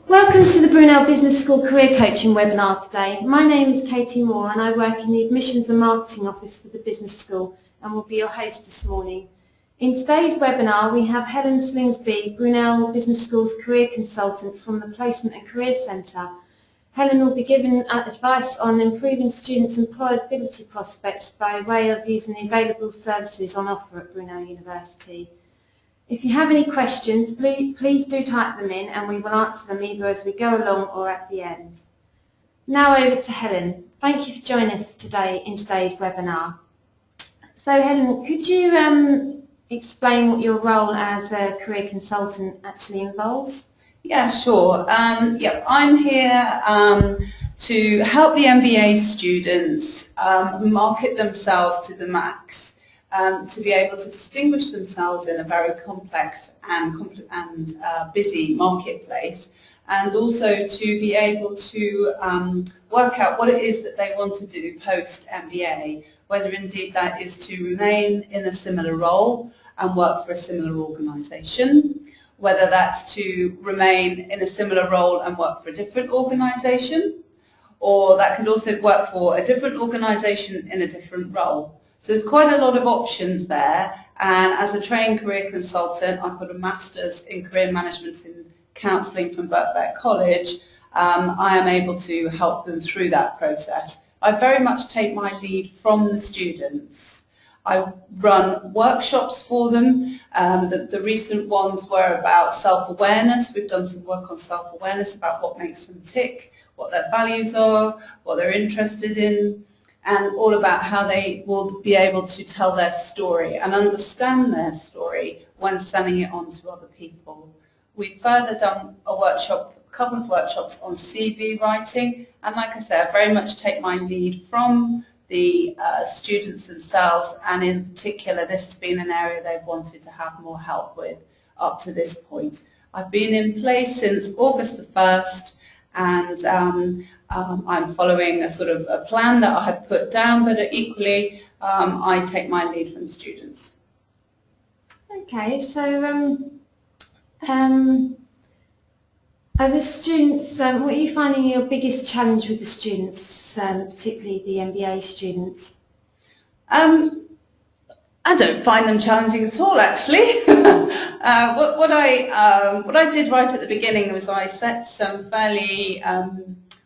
Welcome to the Brunel Business School Career Coaching webinar today. My name is Katie Moore and I work in the Admissions and Marketing Office for the Business School and will be your host this morning. In today's webinar we have Helen Slingsby, Brunel Business School's Career Consultant from the Placement and Career Centre. Helen will be giving advice on improving students' employability prospects by way of using the available services on offer at Brunel University. If you have any questions, please do type them in and we will answer them either as we go along or at the end. Now over to Helen. Thank you for joining us today in today's webinar. So Helen, could you explain what your role as a career consultant actually involves? Yeah, sure. I'm here to help the MBA students market themselves to the max. To be able to distinguish themselves in a very complex and busy marketplace, and also to be able to work out what it is that they want to do post-MBA, whether indeed that is to remain in a similar role and work for a similar organisation, whether that's to remain in a similar role and work for a different organisation, or that could also work for a different organisation in a different role. So there's quite a lot of options there, and as a trained career consultant, I've got a Master's in Career Management and Counselling from Birkbeck College. I am able to help them through that process. I very much take my lead from the students. I run workshops for them. The recent ones were about self-awareness. We've done some work on self-awareness about what makes them tick, what their values are, what they're interested in, and all about how they will be able to tell their story and understand their story when selling it on to other people. We've further done a couple of workshops on CV writing, and like I said, I very much take my lead from the students themselves, and in particular this has been an area they've wanted to have more help with up to this point. I've been in place since August the 1st, and I'm following a sort of a plan that I have put down, but equally I take my lead from the students. Okay, so are the students, what are you finding your biggest challenge with the students, particularly the MBA students? I don't find them challenging at all, actually. What I did right at the beginning was I set some fairly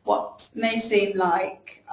what may seem like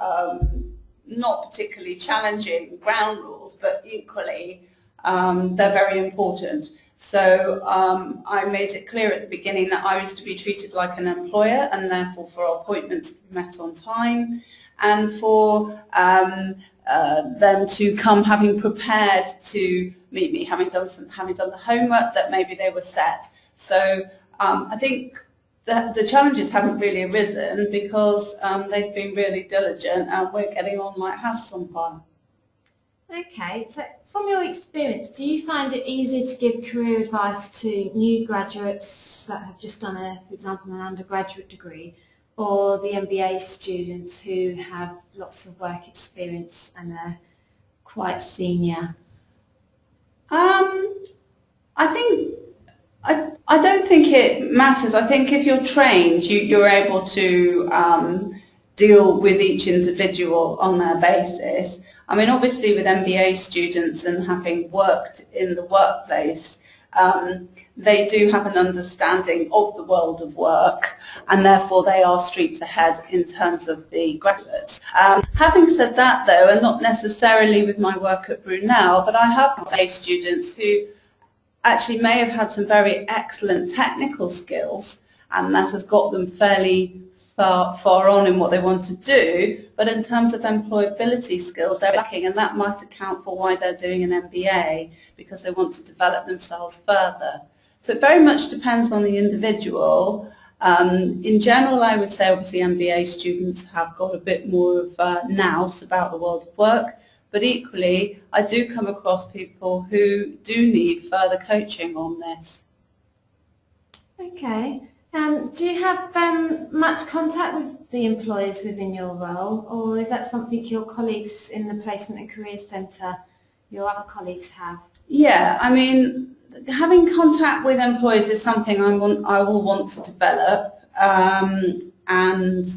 not particularly challenging ground rules, but equally they're very important. So I made it clear at the beginning that I was to be treated like an employer, and therefore for our appointments to be met on time, and for them to come having prepared to meet me, having done the homework that maybe they were set. So I think the challenges haven't really arisen because they've been really diligent and we're getting on like house on fire. Okay, so from your experience, do you find it easier to give career advice to new graduates that have just done, for example, an undergraduate degree, or the MBA students who have lots of work experience and are quite senior? I don't think it matters. I think if you're trained, you're able to deal with each individual on their basis. I mean, obviously with MBA students and having worked in the workplace, they do have an understanding of the world of work, and therefore they are streets ahead in terms of the graduates. Having said that though, and not necessarily with my work at Brunel, but I have MBA students who actually may have had some very excellent technical skills, and that has got them fairly far on in what they want to do, but in terms of employability skills they're lacking, and that might account for why they're doing an MBA, because they want to develop themselves further. So it very much depends on the individual. In general, I would say obviously MBA students have got a bit more of nous about the world of work, but equally I do come across people who do need further coaching on this. Okay. Do you have much contact with the employers within your role, or is that something your colleagues in the Placement and Career Centre, your other colleagues, have? Yeah, I mean, having contact with employers is something I will want to develop. and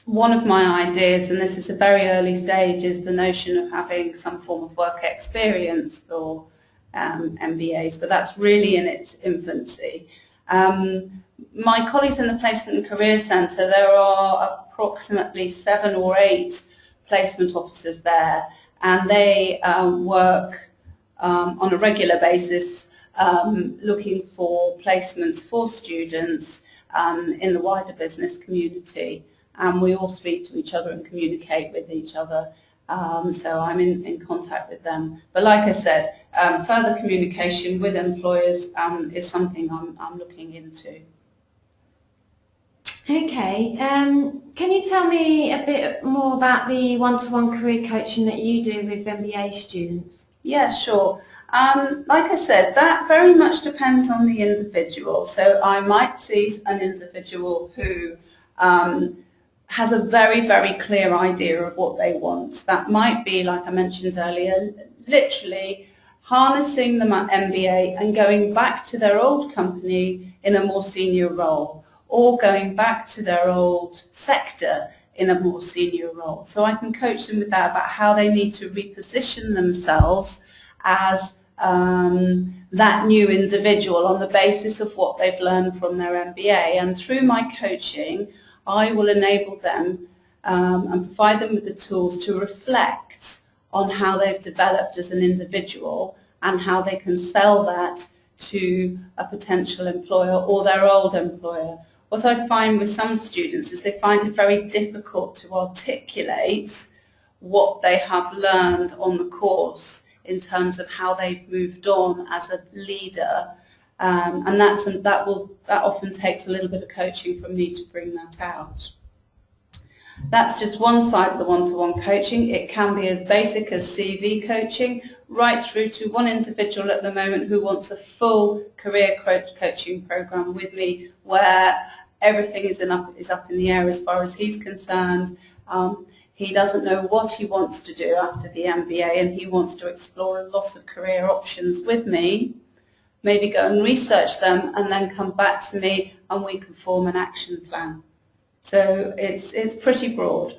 one of my ideas, and this is a very early stage, is the notion of having some form of work experience for MBAs, but that's really in its infancy. My colleagues in the Placement and Career Centre, there are approximately 7 or 8 placement officers there, and they work on a regular basis looking for placements for students in the wider business community. And we all speak to each other and communicate with each other, so I'm in contact with them. But like I said, further communication with employers is something I'm looking into. Okay, can you tell me a bit more about the one-to-one career coaching that you do with MBA students? Yeah, sure. Like I said, that very much depends on the individual. So I might see an individual who has a very, very clear idea of what they want. That might be, like I mentioned earlier, literally harnessing the MBA and going back to their old company in a more senior role, or going back to their old sector in a more senior role. So I can coach them with that, about how they need to reposition themselves as that new individual on the basis of what they've learned from their MBA. And through my coaching, I will enable them and provide them with the tools to reflect on how they've developed as an individual and how they can sell that to a potential employer or their old employer. What I find with some students is they find it very difficult to articulate what they have learned on the course in terms of how they've moved on as a leader, and that often takes a little bit of coaching from me to bring that out. That's just one side of the one-to-one coaching. It can be as basic as CV coaching, right through to one individual at the moment who wants a full career coaching program with me, where everything is up in the air as far as he's concerned. He doesn't know what he wants to do after the MBA, and he wants to explore a lot of career options with me, maybe go and research them and then come back to me and we can form an action plan. So it's pretty broad.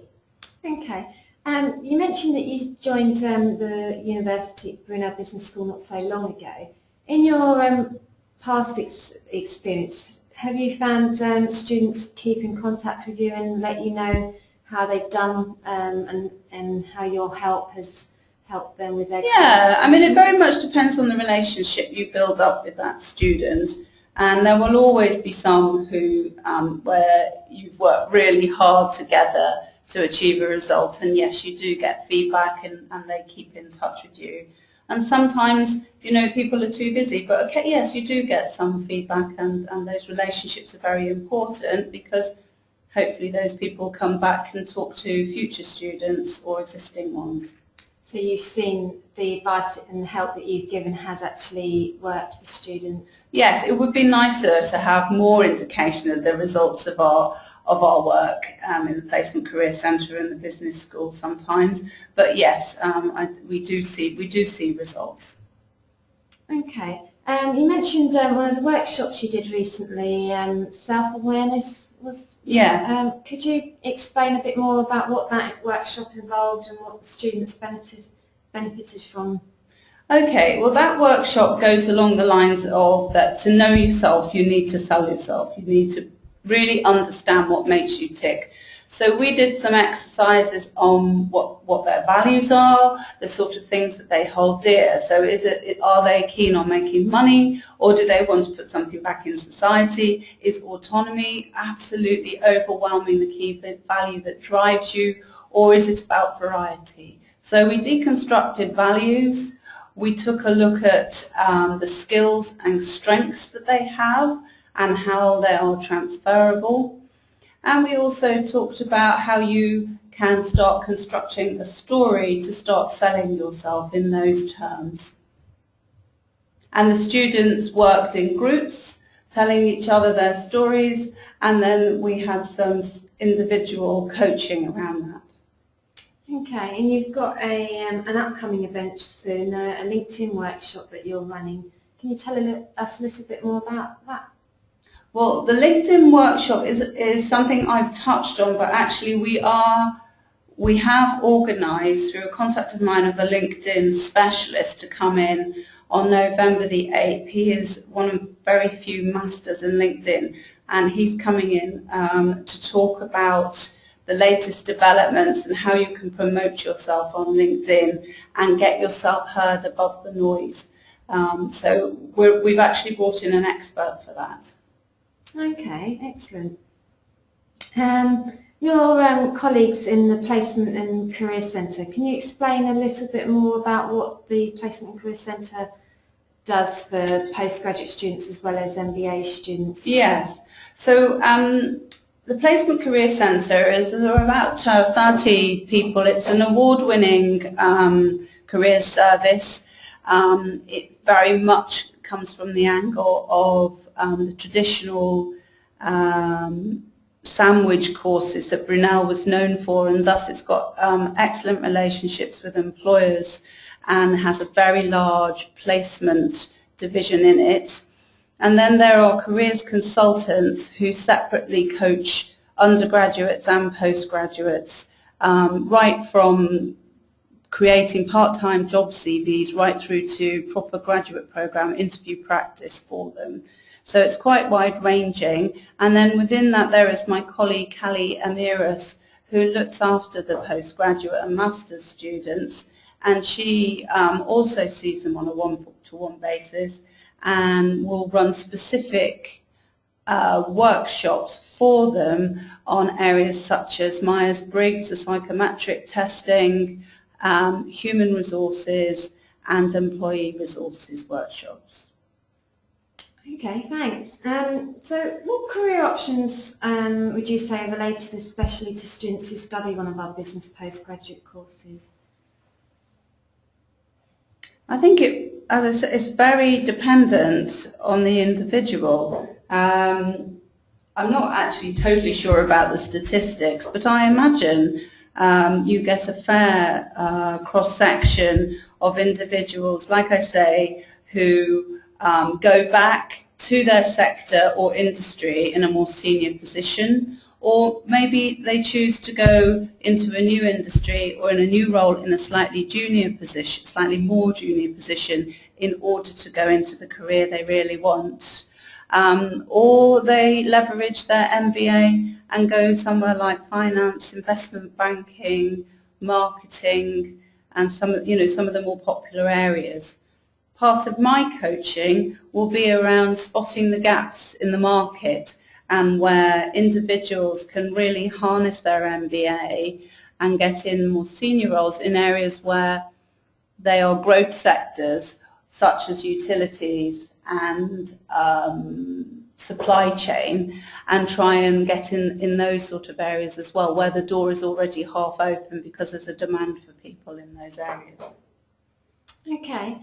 Okay. You mentioned that you joined the University Brunel Business School not so long ago. In your past experience, have you found students keep in contact with you and let you know how they've done and how your help has helped them with their Yeah, I mean, it very much depends on the relationship you build up with that student. And there will always be some who, where you've worked really hard together to achieve a result, and yes, you do get feedback and they keep in touch with you. And sometimes, people are too busy, but okay, yes, you do get some feedback, and those relationships are very important, because hopefully those people come back and talk to future students or existing ones. So you've seen the advice and help that you've given has actually worked for students? Yes, it would be nicer to have more indication of the results of our work in the Placement Career Centre and the Business School sometimes. But yes, we do see results. Okay. You mentioned one of the workshops you did recently, self-awareness was. Yeah. Could you explain a bit more about what that workshop involved and what the students benefited from? Okay, well, that workshop goes along the lines of that to know yourself, you need to sell yourself. You need to really understand what makes you tick. So we did some exercises on what their values are, the sort of things that they hold dear. So are they keen on making money, or do they want to put something back in society? Is autonomy absolutely overwhelming the key value that drives you, or is it about variety? So we deconstructed values. We took a look at the skills and strengths that they have and how they are transferable. And we also talked about how you can start constructing a story to start selling yourself in those terms. And the students worked in groups, telling each other their stories, and then we had some individual coaching around that. Okay, and you've got an upcoming event soon, a LinkedIn workshop that you're running. Can you tell us a little bit more about that? Well, the LinkedIn workshop is something I've touched on, but actually we have organised through a contact of mine of a LinkedIn specialist to come in on November the 8th. He is one of very few masters in LinkedIn, and he's coming in to talk about the latest developments and how you can promote yourself on LinkedIn and get yourself heard above the noise. So we've actually brought in an expert for that. Okay, excellent. Your colleagues in the Placement and Career Centre, can you explain a little bit more about what the Placement and Career Centre does for postgraduate students as well as MBA students? Yes. So the Placement Career Centre is about 30 people. It's an award-winning career service. It very much comes from the angle of the traditional sandwich courses that Brunel was known for, and thus it's got excellent relationships with employers and has a very large placement division in it. And then there are careers consultants who separately coach undergraduates and postgraduates, right from creating part-time job CVs right through to proper graduate program interview practice for them. So it's quite wide-ranging. And then within that there is my colleague Callie Amiras, who looks after the postgraduate and master's students, and she also sees them on a one-to-one basis and will run specific workshops for them on areas such as Myers-Briggs, the psychometric testing, human resources and employee resources workshops. Okay, thanks. So what career options would you say are related especially to students who study one of our business postgraduate courses? I think as I said, it's very dependent on the individual. I'm not actually totally sure about the statistics, but I imagine you get a fair cross-section of individuals, like I say, who go back to their sector or industry in a more senior position, or maybe they choose to go into a new industry or in a new role in a slightly junior position, slightly more junior position, in order to go into the career they really want. Or they leverage their MBA and go somewhere like finance, investment banking, marketing, and some of the more popular areas. Part of my coaching will be around spotting the gaps in the market and where individuals can really harness their MBA and get in more senior roles in areas where they are growth sectors such as utilities and supply chain, and try and get in those sort of areas as well, where the door is already half open because there's a demand for people in those areas. Okay.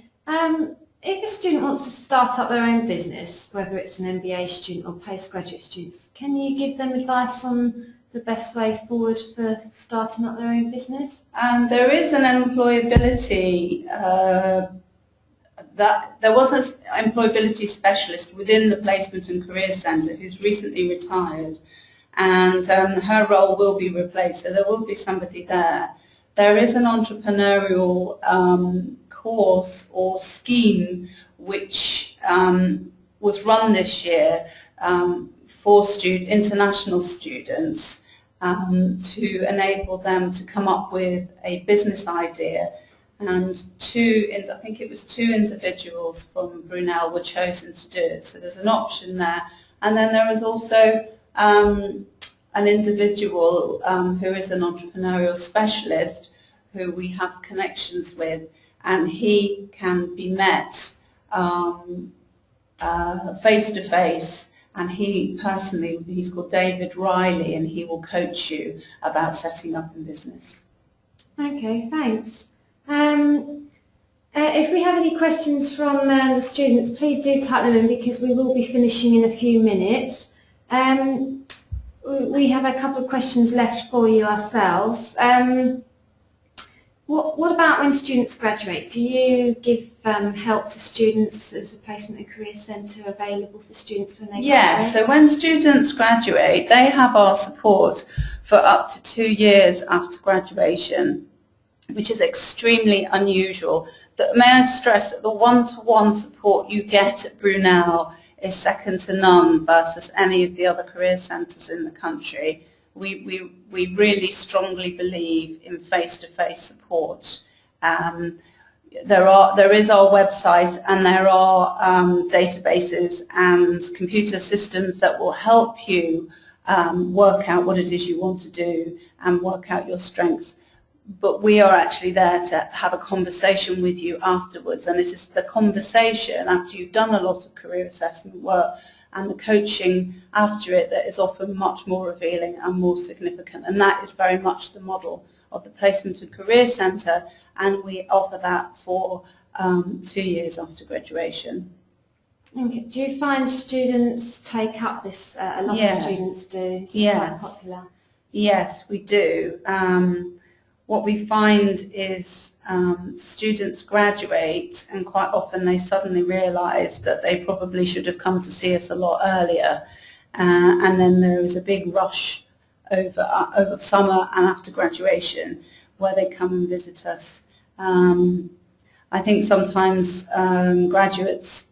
If a student wants to start up their own business, whether it's an MBA student or postgraduate students, can you give them advice on the best way forward for starting up their own business? There is an employability there was an employability specialist within the Placement and Career Centre who's recently retired, and her role will be replaced, so there will be somebody there. There is an entrepreneurial course or scheme which was run this year for international students to enable them to come up with a business idea, and I think it was 2 individuals from Brunel were chosen to do it, so there's an option there. And then there is also an individual who is an entrepreneurial specialist who we have connections with, and he can be met face to face, and he's called David Riley, and he will coach you about setting up a business. Okay, thanks. If we have any questions from the students, please do type them in because we will be finishing in a few minutes. We have a couple of questions left for you ourselves. What about when students graduate? Do you give help to students? Is the Placement and Career Centre available for students when they graduate? Yes, so when students graduate, they have our support for up to 2 years after graduation, which is extremely unusual. But may I stress that the one-to-one support you get at Brunel is second to none versus any of the other career centres in the country. We really strongly believe in face-to-face support. There is our website, and there are databases and computer systems that will help you work out what it is you want to do and work out your strengths. But we are actually there to have a conversation with you afterwards, and it is the conversation after you've done a lot of career assessment work and the coaching after it that is often much more revealing and more significant, and that is very much the model of the Placement and Career Centre, and we offer that for 2 years after graduation. Okay. Do you find students take up this? A lot of students do. It's quite popular. Yes, we do. What we find is students graduate, and quite often they suddenly realise that they probably should have come to see us a lot earlier, and then there is a big rush over summer and after graduation where they come and visit us. I think sometimes graduates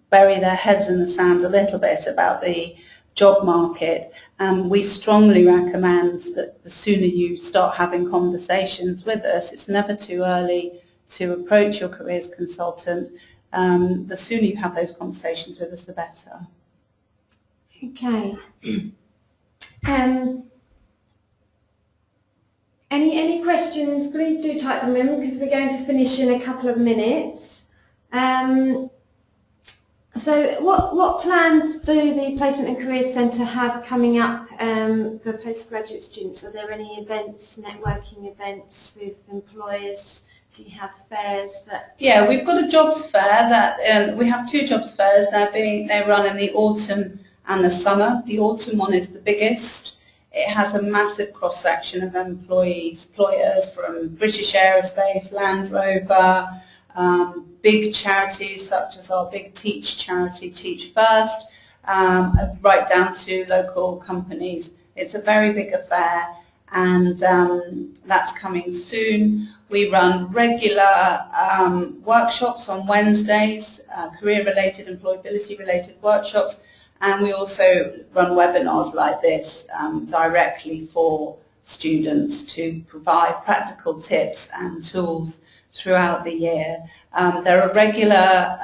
bury their heads in the sand a little bit about the job market, and we strongly recommend that the sooner you start having conversations with us, it's never too early to approach your careers consultant. The sooner you have those conversations with us, the better. Okay. Any questions, please do type them in, because we're going to finish in a couple of minutes. So what plans do the Placement and Career Centre have coming up for postgraduate students? Are there any events, networking events with employers? Do you have fairs that? Yeah, we've got a jobs fair that we have 2 jobs fairs. They run in the autumn and the summer. The autumn one is the biggest. It has a massive cross-section of employers from British Aerospace, Land Rover, big charities such as our big Teach charity, Teach First, right down to local companies. It's a very big affair, and that's coming soon. We run regular workshops on Wednesdays, career-related, employability-related workshops, and we also run webinars like this directly for students to provide practical tips and tools throughout the year. There are regular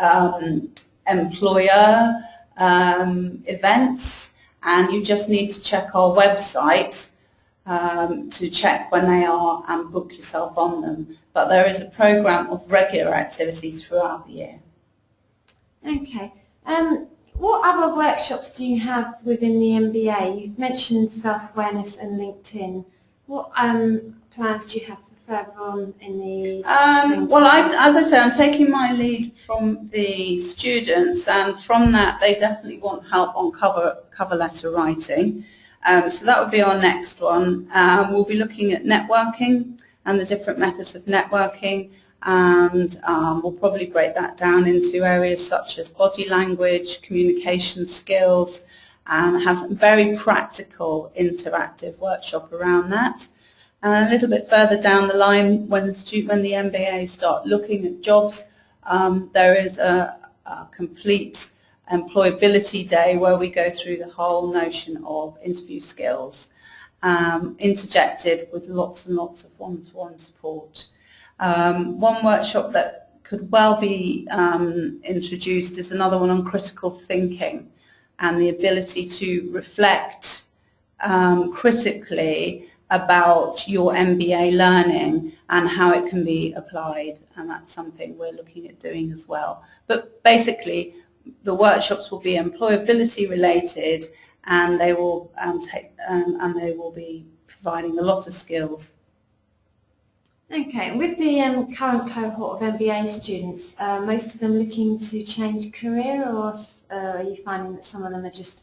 employer events, and you just need to check our website to check when they are and book yourself on them. But there is a programme of regular activities throughout the year. Okay. What other workshops do you have within the MBA? You've mentioned self-awareness and LinkedIn. What plans do you have for further on in the? Well, as I said, I'm taking my lead from the students, and from that they definitely want help on cover letter writing. So that would be our next one. We'll be looking at networking and the different methods of networking, and we'll probably break that down into areas such as body language, communication skills, and have some very practical interactive workshop around that. And a little bit further down the line, when the MBA start looking at jobs, there is a complete employability day where we go through the whole notion of interview skills, interjected with lots and lots of one-to-one support. One workshop that could well be introduced is another one on critical thinking and the ability to reflect critically about your MBA learning and how it can be applied, and that's something we're looking at doing as well. But basically the workshops will be employability related, and they will they will be providing a lot of skills. Okay, with the current cohort of MBA students, most of them looking to change career, or are you finding that some of them are just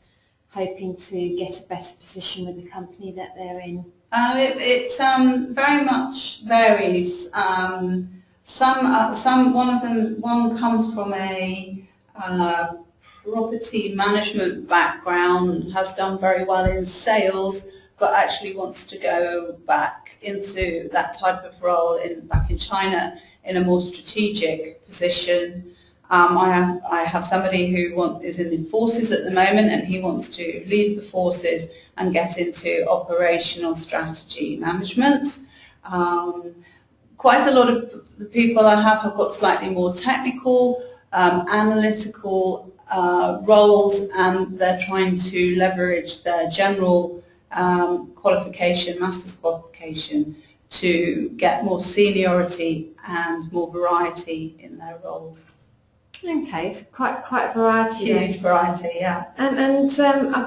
hoping to get a better position with the company that they're in? It very much varies. One comes from a property management background, has done very well in sales, but actually wants to go back into that type of role back in China in a more strategic position. I have somebody who is in the forces at the moment, and he wants to leave the forces and get into operational strategy management. Quite a lot of the people I have got slightly more technical, analytical roles, and they're trying to leverage their general qualification, master's qualification, to get more seniority and more variety in their roles. Okay, it's quite a variety. Huge variety, yeah. And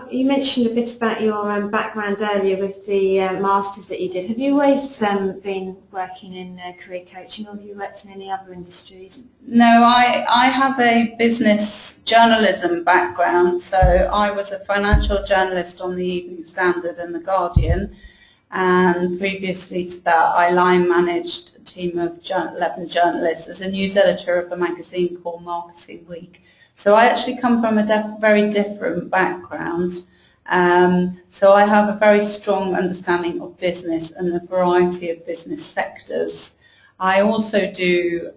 you mentioned a bit about your background earlier with the masters that you did. Have you always been working in career coaching, or have you worked in any other industries? No, I have a business journalism background, so I was a financial journalist on the Evening Standard and the Guardian, and previously to that I line managed a team of 11 journalists as a news editor of a magazine called Marketing Week. So I actually come from a very different background, so I have a very strong understanding of business and a variety of business sectors. I also do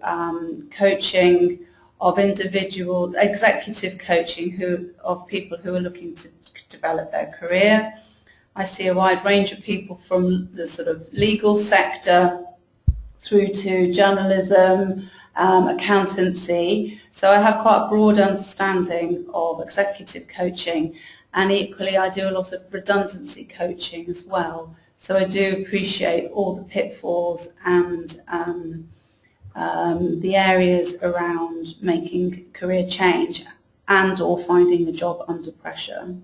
coaching of executive coaching of people who are looking to develop their career. I see a wide range of people from the sort of legal sector through to journalism, accountancy. So I have quite a broad understanding of executive coaching, and equally I do a lot of redundancy coaching as well. So I do appreciate all the pitfalls and the areas around making career change and or finding a job under pressure.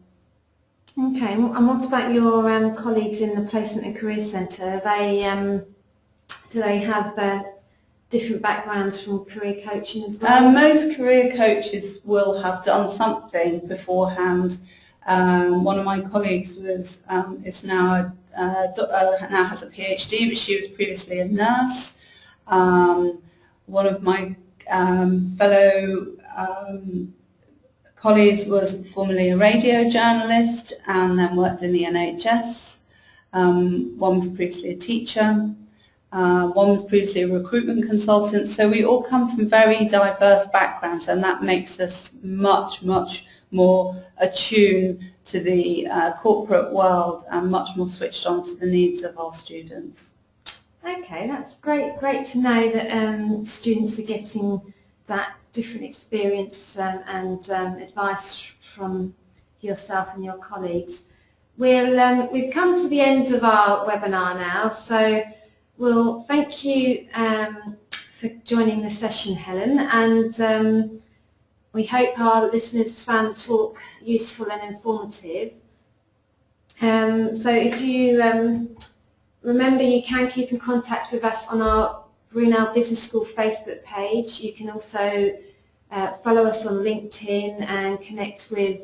Okay, and what about your colleagues in the Placement and Career Centre? Do they have different backgrounds from career coaching as well? Most career coaches will have done something beforehand. One of my colleagues now has a PhD, but she was previously a nurse. One of my fellow colleagues was formerly a radio journalist and then worked in the NHS. One was previously a teacher. One was previously a recruitment consultant. So we all come from very diverse backgrounds, and that makes us much, much more attuned to the corporate world and much more switched on to the needs of our students. Okay, that's great to know that students are getting that different experience and advice from yourself and your colleagues. We've come to the end of our webinar now, so we'll thank you for joining the session, Helen, and we hope our listeners found the talk useful and informative. So if you remember, you can keep in contact with us on our Brunel Business School Facebook page. You can also follow us on LinkedIn and connect with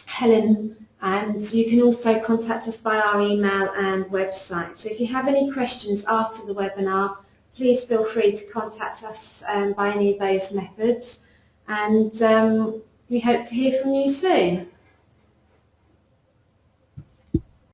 Helen, and you can also contact us by our email and website. So if you have any questions after the webinar, please feel free to contact us by any of those methods, and we hope to hear from you soon.